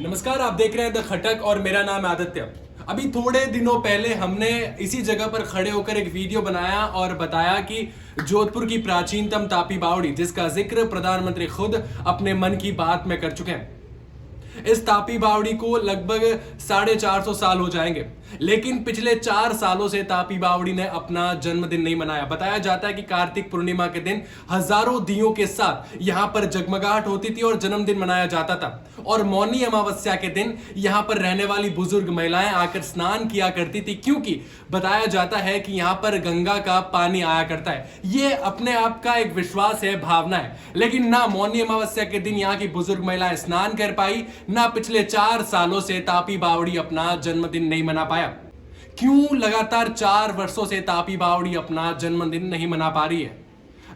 नमस्कार, आप देख रहे हैं द खटक और मेरा नाम है आदित्य। अभी थोड़े दिनों पहले हमने इसी जगह पर खड़े होकर एक वीडियो बनाया और बताया कि जोधपुर की प्राचीनतम तापी बावड़ी, जिसका जिक्र प्रधानमंत्री खुद अपने मन की बात में कर चुके हैं। इस तापी बावड़ी को लगभग 450 साल हो जाएंगे, लेकिन पिछले 4 सालों से तापी बावड़ी ने अपना जन्मदिन नहीं मनाया। बताया जाता है कि कार्तिक पूर्णिमा के दिन हजारों दियों के साथ यहां पर जगमगाहट होती थी और जन्मदिन मनाया जाता था। और मौनी अमावस्या के दिन यहां पर रहने वाली बुजुर्ग महिलाएं आकर स्नान किया करती थी, क्योंकि बताया जाता है कि यहां पर गंगा का पानी आया करता है। ये अपने आप का एक विश्वास है, भावना है। लेकिन ना मौनी अमावस्या के दिन यहाँ की बुजुर्ग महिलाएं स्नान कर पाई, ना पिछले 4 सालों से तापी बावड़ी अपना जन्मदिन नहीं मना पाया। क्यों लगातार 4 वर्षों से तापी बावड़ी अपना जन्मदिन नहीं मना पा रही है?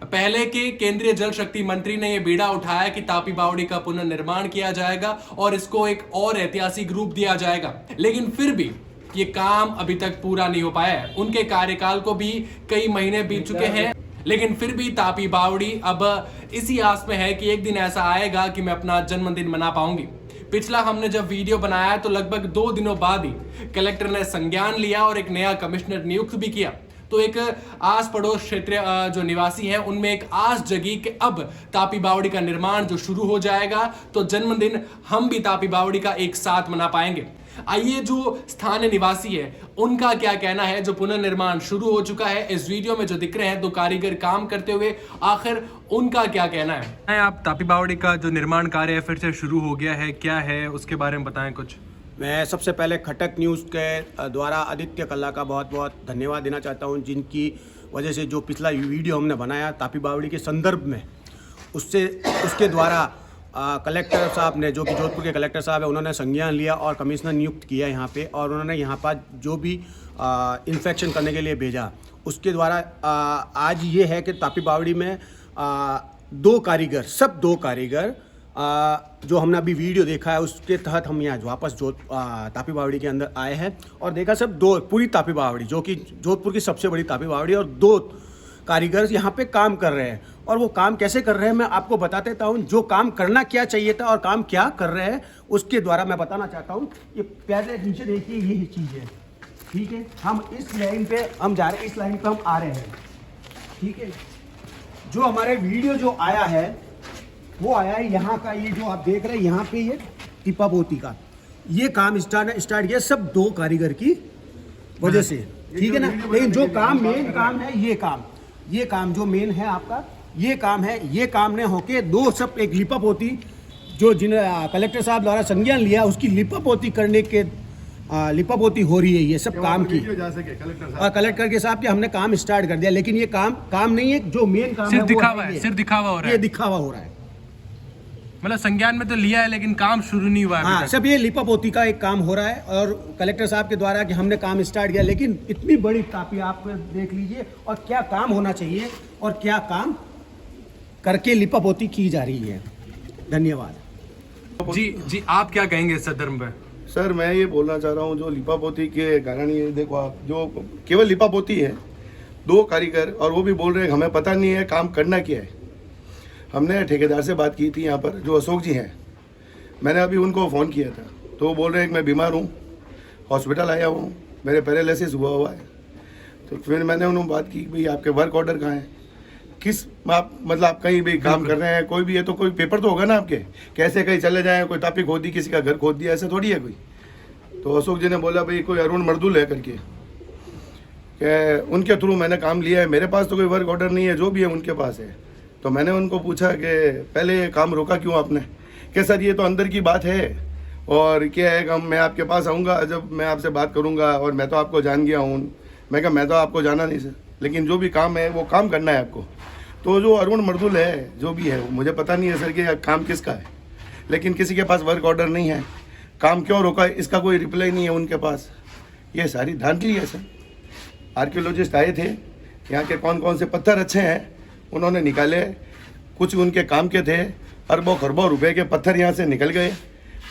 पहले के केंद्रीय जल शक्ति मंत्री ने यह बीड़ा उठाया कि तापी बावड़ी का पुनर्निर्माण किया जाएगा और इसको एक और ऐतिहासिक रूप दिया जाएगा, लेकिन फिर भी ये काम अभी तक पूरा नहीं हो पाया है। उनके कार्यकाल को भी कई महीने बीत चुके हैं, लेकिन फिर भी तापी बावड़ी अब इसी आस में है कि एक दिन ऐसा आएगा कि मैं अपना जन्मदिन मना पाऊंगी। पिछला हमने जब वीडियो बनाया तो लगभग 2 दिनों बाद ही कलेक्टर ने संज्ञान लिया और एक नया कमिश्नर नियुक्त भी किया। तो एक आस पड़ोस क्षेत्र जो निवासी हैं उनमें एक आस जगी कि अब तापी बावड़ी का निर्माण जो शुरू हो जाएगा तो जन्मदिन हम भी तापी बावड़ी का एक साथ मना पाएंगे। आइए जो स्थानीय निवासी है उनका क्या कहना है, जो पुनर्निर्माण शुरू हो चुका है। इस वीडियो में जो दिख रहे हैं 2 कारीगर काम करते हुए, आखिर उनका क्या कहना है। आप तापी बावड़ी का जो निर्माण कार्य फिर से शुरू हो गया है, क्या है उसके बारे में बताएं कुछ। मैं सबसे पहले खटक न्यूज़ के द्वारा आदित्य कल्ला का बहुत बहुत धन्यवाद देना चाहता हूं, जिनकी वजह से जो पिछला वीडियो हमने बनाया तापी बावड़ी के संदर्भ में, उसके द्वारा कलेक्टर साहब ने, जो कि जोधपुर के कलेक्टर साहब है, उन्होंने संज्ञान लिया और कमिश्नर नियुक्त किया यहाँ पे, और उन्होंने यहाँ पर जो भी इंस्पेक्शन करने के लिए भेजा, उसके द्वारा आज ये है कि तापी बावड़ी में 2 कारीगर जो हमने अभी वीडियो देखा है उसके तहत हम यहाँ वापस तापी बावड़ी के अंदर आए हैं और देखा सब 2 पूरी तापी बावड़ी, जो कि जोधपुर की सबसे बड़ी तापी बावड़ी, और 2 कारीगर यहाँ पे काम कर रहे हैं। और वो काम कैसे कर रहे हैं मैं आपको बता देता हूँ। जो काम करना क्या चाहिए था और काम क्या कर रहे हैं उसके द्वारा मैं बताना चाहता हूँ। ये पहले नीचे देखिए, यही चीज़ है, ठीक है। हम इस लाइन पे हम जा रहे हैं, इस लाइन पे हम आ रहे हैं, ठीक है। जो हमारे वीडियो जो आया है वो आया है यहाँ का, ये जो आप देख रहे हैं यहाँ पे, ये टिपा पोती का ये काम स्टार्ट किया सब 2 कारीगर की वजह से, ठीक है ना। लेकिन जो काम मेन काम है, ये काम जो मेन है आपका, ये काम ने होके 2 सब एक लिपा पोती जो कलेक्टर साहब द्वारा संज्ञान लिया उसकी लिपा पोती करने के लिपा पोती हो रही है ये सब काम की। और कलेक्टर के साहब के हमने काम स्टार्ट कर दिया, लेकिन ये काम नहीं है। जो मेन काम सिर्फ दिखावा हो रहा है, ये दिखावा हो रहा है। मतलब संज्ञान में तो लिया है लेकिन काम शुरू नहीं हुआ है। हाँ, सब ये लिपा पोती का एक काम हो रहा है और कलेक्टर साहब के द्वारा कि हमने काम स्टार्ट किया, लेकिन इतनी बड़ी तापी आप देख लीजिए और क्या काम होना चाहिए और क्या काम करके लिपा पोती की जा रही है। धन्यवाद। जी आप क्या कहेंगे इस संदर्भ में? सर मैं ये बोलना चाह रहा हूँ, जो लिपा पोती के कारण ये देखो आप, जो केवल लिपा पोती है 2 कारीगर, और वो भी बोल रहे हैं हमें पता नहीं है काम करना क्या है। हमने ठेकेदार से बात की थी यहाँ पर, जो अशोक जी हैं, मैंने अभी उनको फ़ोन किया था तो वो बोल रहे हैं कि मैं बीमार हूँ, हॉस्पिटल आया हूँ, मेरे पैरालिसिस हुआ है। तो फिर मैंने उन्होंने बात की भाई आपके वर्क ऑर्डर कहाँ हैं, किस आप मतलब आप कहीं भी काम कर रहे हैं, कोई भी है तो कोई पेपर तो होगा ना आपके, कैसे कहीं चले जाएँ, कोई तापी खोद दी, किसी का घर खोद दिया, ऐसा थोड़ी है कोई। तो अशोक जी ने बोला भाई कोई अरुण मर्दुल है करके, उनके थ्रू मैंने काम लिया है, मेरे पास तो कोई वर्क ऑर्डर नहीं है, जो भी है उनके पास है। तो मैंने उनको पूछा कि पहले काम रोका क्यों आपने, कि सर ये तो अंदर की बात है और क्या है कि मैं आपके पास आऊँगा जब मैं आपसे बात करूँगा, और मैं तो आपको जान गया हूँ। मैं कहा मैं तो आपको जाना नहीं सर, लेकिन जो भी काम है वो काम करना है आपको। तो जो अरुण मर्दुल है जो भी है, मुझे पता नहीं है सर कि काम किसका है, लेकिन किसी के पास वर्क ऑर्डर नहीं है, काम क्यों रोका इसका कोई रिप्लाई नहीं है उनके पास। ये सारी धांधली है सर। आर्कियोलॉजिस्ट आए थे, यहाँ के कौन कौन से पत्थर अच्छे हैं उन्होंने निकाले, कुछ उनके काम के थे, अरबों खरबों रुपए के पत्थर यहाँ से निकल गए,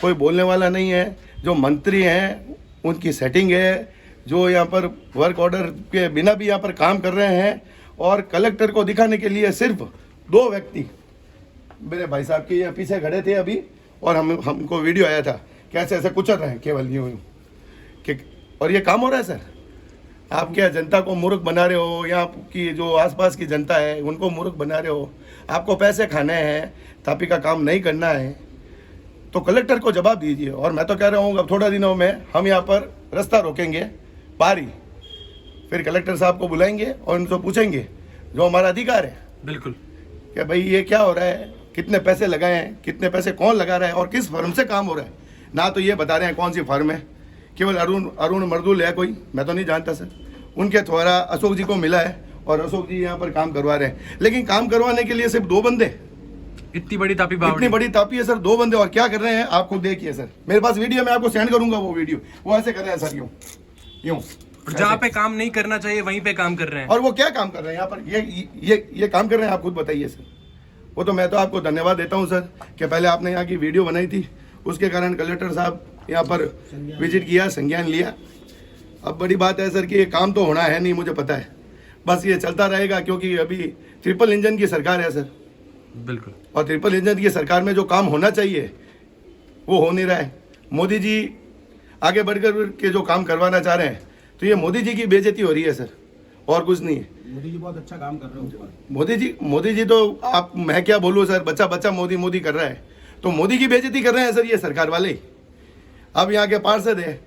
कोई बोलने वाला नहीं है। जो मंत्री हैं उनकी सेटिंग है, जो यहाँ पर वर्क ऑर्डर के बिना भी यहाँ पर काम कर रहे हैं, और कलेक्टर को दिखाने के लिए सिर्फ 2 व्यक्ति मेरे भाई साहब के यहाँ पीछे खड़े थे अभी, और हमको वीडियो आया था कैसे ऐसे कुचल रहे हैं केवल यूं यूं कि, और ये काम हो रहा है सर। आप क्या जनता को मूर्ख बना रहे हो, यहाँ की जो आसपास की जनता है उनको मूर्ख बना रहे हो। आपको पैसे खाने हैं, तापी का काम नहीं करना है तो कलेक्टर को जवाब दीजिए। और मैं तो कह रहा हूँ अब थोड़ा दिनों में हम यहाँ पर रास्ता रोकेंगे पारी, फिर कलेक्टर साहब को बुलाएंगे और उनसे पूछेंगे जो हमारा अधिकार है बिल्कुल कि भाई ये क्या हो रहा है, कितने पैसे लगाए हैं, कितने पैसे कौन लगा रहा है और किस फर्म से काम हो रहा है। ना तो ये बता रहे हैं कौन सी फर्म है, केवल अरुण मर्दुल है कोई, मैं तो नहीं जानता सर। उनके द्वारा अशोक जी को मिला है और अशोक जी यहाँ पर काम करवा रहे हैं, लेकिन काम करवाने के लिए सिर्फ 2 बंदे, इतनी बड़ी तापी बावड़ी, इतनी बड़ी तापी है सर, 2 बंदे। और क्या कर रहे हैं आप खुद देखिए सर, मेरे पास वीडियो मैं आपको सेंड करूंगा वो वीडियो, वो ऐसे कर रहे हैं सर यूं यूं। जहाँ पे काम नहीं करना चाहिए वहीं पे काम कर रहे हैं। और वो क्या काम कर रहे हैं यहाँ पर, ये काम कर रहे हैं, आप खुद बताइए सर। वो तो मैं तो आपको धन्यवाद देता हूँ सर कि पहले आपने यहाँ की वीडियो बनाई थी, उसके कारण कलेक्टर साहब यहाँ पर विजिट किया, संज्ञान लिया। अब बड़ी बात है सर कि ये काम तो होना है नहीं, मुझे पता है, बस ये चलता रहेगा क्योंकि अभी ट्रिपल इंजन की सरकार है सर। बिल्कुल। और ट्रिपल इंजन की सरकार में जो काम होना चाहिए वो हो नहीं रहा है। मोदी जी आगे बढ़कर के जो काम करवाना चाह रहे हैं तो ये मोदी जी की बेइज्जती हो रही है सर, और कुछ नहीं है। मोदी जी बहुत अच्छा काम कर रहे हो। मोदी जी तो आप, मैं क्या बोलूँ सर, बच्चा मोदी कर रहा है, तो मोदी की बेइज्जती कर रहे हैं सर ये सरकार वाले। अब यहाँ के पार्षद है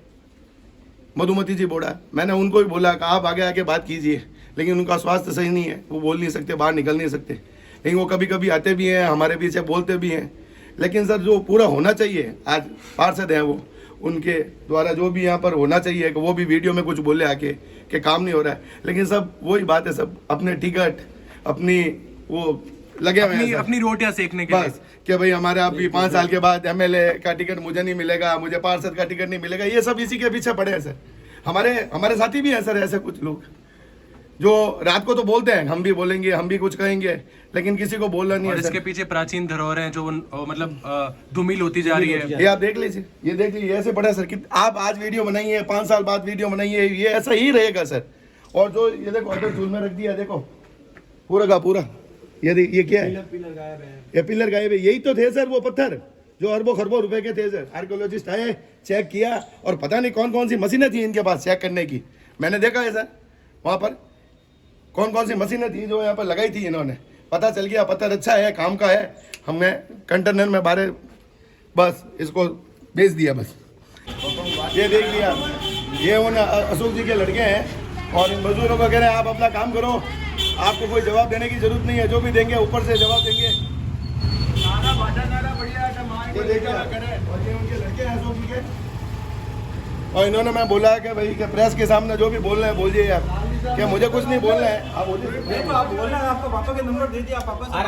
मधुमती जी बोड़ा, मैंने उनको भी बोला कि आप आगे आके बात कीजिए, लेकिन उनका स्वास्थ्य सही नहीं है, वो बोल नहीं सकते, बाहर निकल नहीं सकते, लेकिन वो कभी कभी आते भी हैं, हमारे पीछे बोलते भी हैं। लेकिन सर जो पूरा होना चाहिए, आज पार्षद हैं वो, उनके द्वारा जो भी यहाँ पर होना चाहिए कि वो भी वीडियो में कुछ बोले आके कि काम नहीं हो रहा है, लेकिन सब वही बात है, सब अपने टिकट अपनी वो लगे हुए हैं अपनी रोटियां सेकने के बस कि भाई हमारे अभी 5 साल के बाद एमएलए का टिकट मुझे नहीं मिलेगा, मुझे पार्षद का टिकट नहीं मिलेगा, ये सब इसी के पीछे पड़े हैं सर। हमारे साथी भी हैं सर ऐसे कुछ लोग जो रात को तो बोलते हैं, हम भी बोलेंगे, हम भी कुछ कहेंगे, लेकिन किसी को बोलना नहीं है। इसके पीछे प्राचीन धरोहर हैं जो मतलब धुमिल होती जा रही है। ये आप देख लीजिए, ये देख लीजिए, ऐसे पड़ा सर कि आप आज वीडियो बनाइए, 5 साल बाद वीडियो बनाइए, ये ऐसा ही रहेगा सर। और जो ये देखो अगर चूल में रख दिया, देखो पूरा का पूरा, ये क्या है, पिलर गायब है, ये पिलर गायब है। यही तो थे सर वो पत्थर जो अरबों खरबों रुपए के थे सर। आर्कियोलॉजिस्ट आए, चेक किया, और पता नहीं कौन कौन सी मशीनें थी इनके पास चेक करने की, मैंने देखा है सर वहाँ पर कौन कौन सी मशीनें थी जो यहाँ पर लगाई थी इन्होंने। पता चल गया पत्थर अच्छा है, काम का है, हमने कंटेनर में बारे बस इसको बेच दिया बस। ये देख लिया, ये उन अशोक जी के लड़के हैं और इन मजदूरों को कह रहे हैं आप अपना काम करो, आपको कोई जवाब देने की जरूरत नहीं है, जो भी देंगे ऊपर से जवाब देंगे। ये देखिए, और ये उनके लड़के हैं अशोक जी के, और इन्होंने मैं बोला कि भाई कि प्रेस के सामने जो भी बोलना है बोलिए यार, क्या मुझे कुछ नहीं बोलना है, आप बोलना है, आपको पापा के नंबर दे दिया, पापा से बात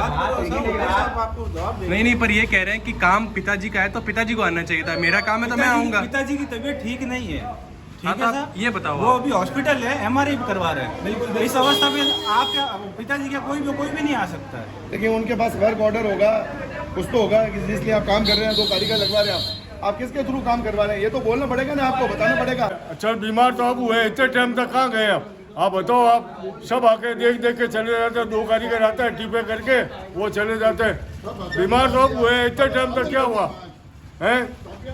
करो, आपको जवाब देंगे। नहीं पर ये कह रहे हैं कि काम पिताजी का है तो पिताजी को आना चाहिए था, मेरा काम है तो मैं आऊंगा। पिताजी की तबीयत ठीक नहीं है, हाँ, ठीक है सर, ये बताओ, वो अभी हॉस्पिटल है, एमआरआई करवा रहे हैं। बिल्कुल इस अवस्था में आपके पिताजी का कोई भी नहीं आ सकता है। लेकिन उनके पास वर्क ऑर्डर होगा, कुछ तो होगा जिसलिए आप काम कर रहे हैं, 2 कारीगर लगवा रहे हैं आप किसके थ्रू काम करवा रहे हैं, ये तो बोलना पड़ेगा ना, आपको बताना पड़ेगा। अच्छा बीमार तो अब हुए, इतने टाइम तक कहाँ गए आप बताओ। आप सब आके देख के चले जाते हैं, 2 कारीगर आते हैं टीपे करके वो चले जाते हैं। बीमार तो अब हुए, इतने टाइम तक क्या हुआ है।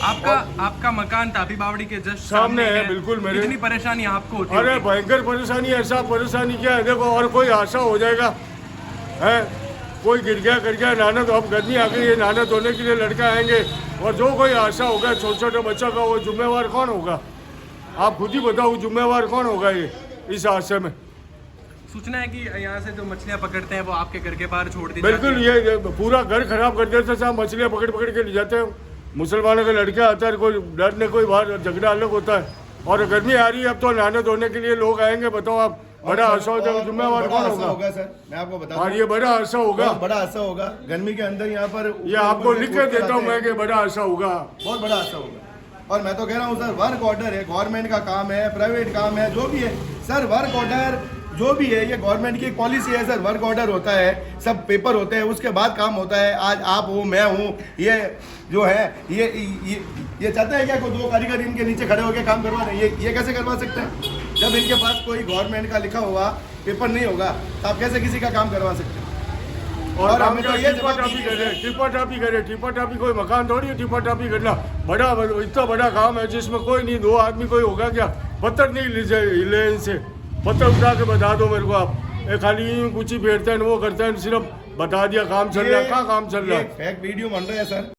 आपका मकान तापी बावड़ी के जस्ट सामने है, बिल्कुल मेरे। इतनी परेशानी आपको होती अरे है? भयंकर परेशानी, ऐसा परेशानी क्या है, देखो और कोई हादसा हो जाएगा है, कोई गिर गया कर गया, नहाना तो अब गर्मी आ गई है, नहाना धोने के लिए लड़के आएंगे, और जो कोई हादसा होगा छोटे छोटे बच्चों का, वो जिम्मेवार कौन होगा, आप खुद ही बताओ जिम्मेवार कौन होगा ये इस हादसे में। सूचना है कि यहाँ से जो मछलियाँ पकड़ते हैं वो आपके घर के बाहर छोड़ दी बिल्कुल, ये पूरा घर खराब कर देते साहब, मछलियाँ पकड़ के ले जाते हैं। मुसलमानों के लड़के आते हैं, कोई डर नहीं, कोई बाहर झगड़ा अलग होता है, और गर्मी आ रही है अब तो नहाने धोने के लिए लोग आएंगे, बताओ आप, बड़ा हादसा हो जाएगा, जिम्मेवार कौन होगा सर, मैं आपको बता और ये बड़ा हादसा होगा, बड़ा हादसा होगा गर्मी के अंदर यहाँ पर, ये आपको लिख के देता हूँ मैं कि बड़ा हादसा होगा, बहुत बड़ा हादसा होगा। और मैं तो कह रहा हूँ सर, वर्क ऑर्डर है, गवर्नमेंट का काम है, प्राइवेट काम है, जो भी है सर, वर्क ऑर्डर जो भी है ये गवर्नमेंट की एक पॉलिसी है सर। वर्क ऑर्डर होता है, सब पेपर होते हैं, उसके बाद काम होता है। आज आप हो, मैं हूँ, ये जो है ये चाहता है क्या कोई 2 कारीगर इनके नीचे खड़े होकर काम करवा रहे हैं, ये कैसे करवा सकते हैं जब इनके पास कोई गवर्नमेंट का लिखा हुआ पेपर नहीं होगा, तो आप कैसे किसी का काम करवा सकते हैं। और और काम हमें क्या तो ये टिपा जवाब टापी दीजिए। करे, टिपा टापी करे, टिपा टापी कोई मकान थोड़ी है टिपा टापी करना। बड़ा इतना बड़ा काम है जिसमें कोई नहीं, 2 आदमी कोई होगा क्या? पत्थर नहीं ले इनसे, पत्थर उठा के बता दो मेरे को आप। ये खाली यूं कुछ ही फेरते हैं, वो करते हैं, सिर्फ बता दिया काम चल रहा है। कहाँ काम चल रहा है? फेक वीडियो बन रहा है सर।